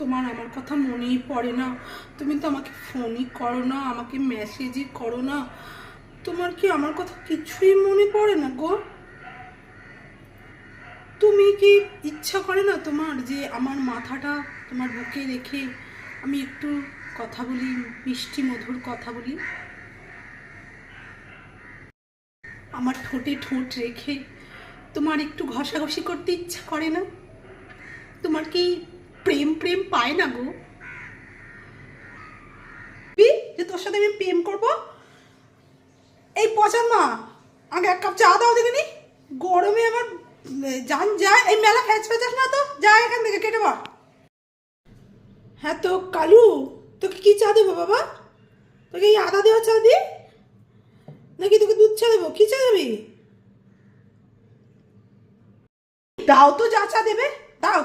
তোমার আমার কথা মনেই পড়ে না। তুমি তো আমাকে ফোনই করো না, আমাকে মেসেজই করো না। তোমার কি আমার কথা কিছুই মনে পড়ে না গো? তুমি কি ইচ্ছা করে না তোমার যে আমার মাথাটা তোমার বুকে রেখে আমি একটু কথা বলি, মিষ্টি মধুর কথা বলি? আমার ঠোঁটে ঠোঁট রেখে তোমার একটু ঘষাঘষি করতে ইচ্ছা করে না? তোমার কি প্রেম প্রেম পায় না গো? যে তোর সাথে আমি প্রেম করবো? এই পচান মা, আগে এক কাপ চা দাও দেখিনি। গরমে আমার জান যায়। এই মেলা ফ্যাচ ফ্যাচাস না তো, যা এখান থেকে কেটে পড়। হ্যাঁ তো কালু, তোকে কি চা দেবো বাবা? তোকে এই আদা দেওয়া চা দি, নাকি তোকে দুধ চা দেবো? কি চা দেবি? দাও তো, যা চা দেবে দাও।